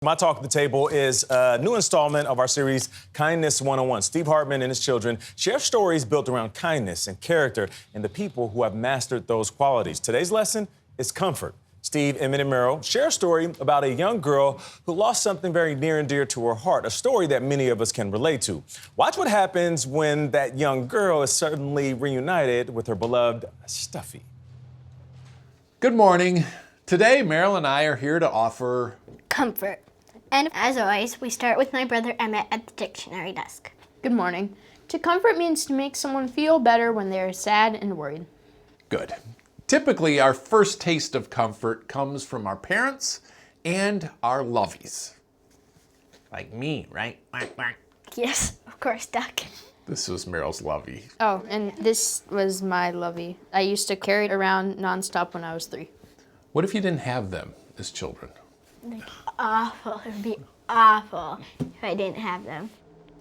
My talk at the table is a new installment of our series, Kindness 101. Steve Hartman and his children share stories built around kindness and character and the people who have mastered those qualities. Today's lesson is comfort. Steve, Emmett, and Meryl share a story about a young girl who lost something very near and dear to her heart, a story that many of us can relate to. Watch what happens when that young girl is suddenly reunited with her beloved Stuffy. Good morning. Today, Meryl and I are here to offer comfort. And as always, we start with my brother Emmett at the dictionary desk. Good morning. To comfort means to make someone feel better when they are sad and worried. Good. Typically, our first taste of comfort comes from our parents and our loveys. Like me, right? Yes, of course, Duck. This was Meryl's lovey. Oh, and this was my lovey. I used to carry it around nonstop when I was 3. What if you didn't have them as children? Awful. It would be awful if I didn't have them.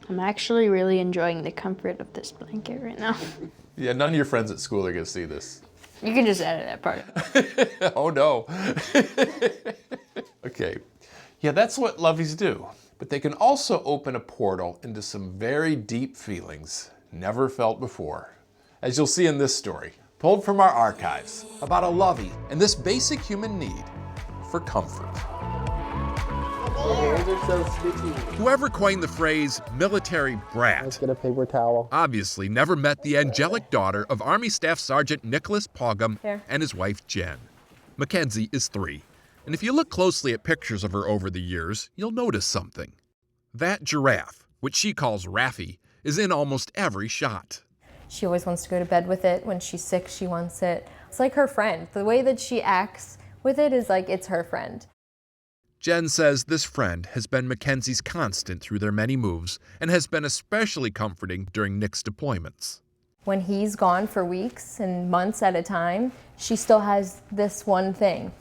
I'm actually really enjoying the comfort of this blanket right now. Yeah, none of your friends at school are going to see this. You can just edit that part. Oh, no. Okay. Yeah, that's what loveys do. But they can also open a portal into some very deep feelings never felt before. As you'll see in this story, pulled from our archives, about a lovey and this basic human need for comfort. Your hands are so sticky. Whoever coined the phrase military brat Let's get a paper towel. obviously never met the angelic daughter of Army Staff Sergeant Nicholas Pogham and his wife Jen. McKenzie is 3, and if you look closely at pictures of her over the years, you'll notice something. That giraffe, which she calls Raffy, is in almost every shot. She always wants to go to bed with it. When she's sick, she wants it. It's like her friend. The way that she acts with it is like it's her friend. Jen says this friend has been Mackenzie's constant through their many moves and has been especially comforting during Nick's deployments. When he's gone for weeks and months at a time, she still has this one thing.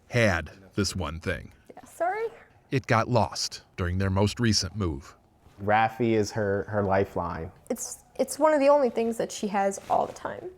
Had this one thing. Yeah, sorry? It got lost during their most recent move. Raffy is her lifeline. It's one of the only things that she has all the time.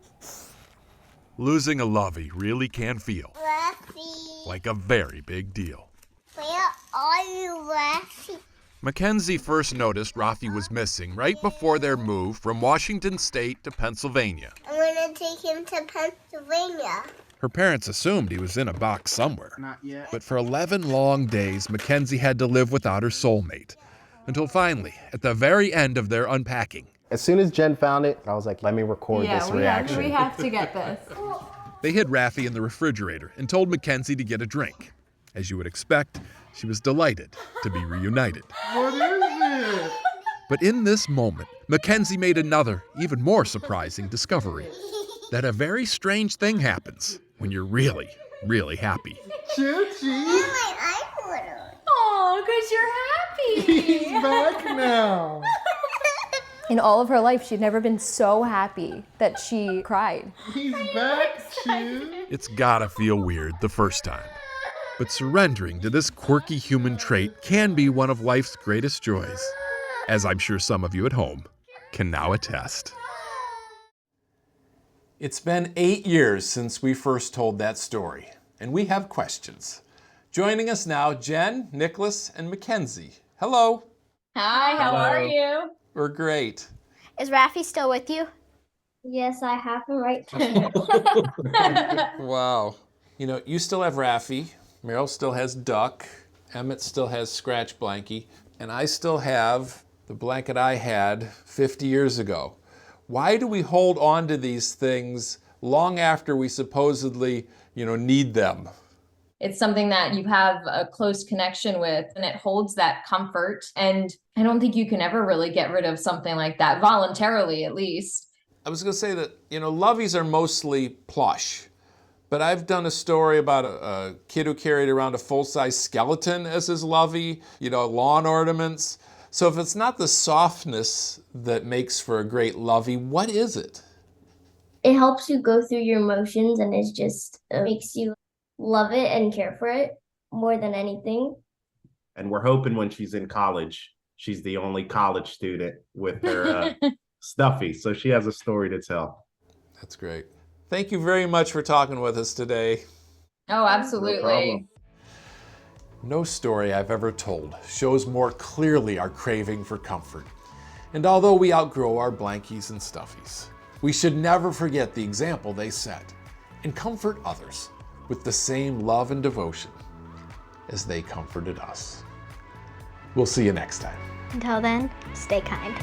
Losing a lovey really can feel Raffy, like a very big deal. where are you, Raffy? Mackenzie first noticed Rafi was missing right before their move from Washington State to Pennsylvania. I'm gonna take him to Pennsylvania. Her parents assumed he was in a box somewhere. Not yet. But for 11 long days, Mackenzie had to live without her soulmate. Until finally, at the very end of their unpacking, As soon as Jen found it, I was like, let me record this reaction. we have to get this. they hid Rafi in the refrigerator and told Mackenzie to get a drink. As you would expect, she was delighted to be reunited. What is it? But in this moment, Mackenzie made another, even more surprising discovery. That a very strange thing happens when you're really, really happy. Choo-choo. My eyeliner. Oh, because you're happy. He's back now. In all of her life, she'd never been so happy that she cried. He's back, Choo. It's gotta feel weird the first time. But surrendering to this quirky human trait can be one of life's greatest joys, as I'm sure some of you at home can now attest. It's been 8 years since we first told that story, and we have questions. Joining us now, Jen, Nicholas, and Mackenzie. Hello. Hi, how are you? We're great. Is Raffy still with you? Yes, I have him right here. Wow. You know, you still have Raffy, Meryl still has Duck, Emmett still has Scratch Blankie, and I still have the blanket I had 50 years ago. Why do we hold on to these things long after we supposedly, need them? It's something that you have a close connection with, and it holds that comfort. And I don't think you can ever really get rid of something like that, voluntarily at least. I was going to say that, loveys are mostly plush. But I've done a story about a kid who carried around a full-size skeleton as his lovey, lawn ornaments. So if it's not the softness that makes for a great lovey, what is it? It helps you go through your emotions, and it just makes you love it and care for it more than anything. And we're hoping when she's in college, she's the only college student with her Stuffy. So she has a story to tell. That's great. Thank you very much for talking with us today. Oh, absolutely. No problem. No story I've ever told shows more clearly our craving for comfort. And although we outgrow our blankies and stuffies, we should never forget the example they set and comfort others with the same love and devotion as they comforted us. We'll see you next time. Until then, stay kind.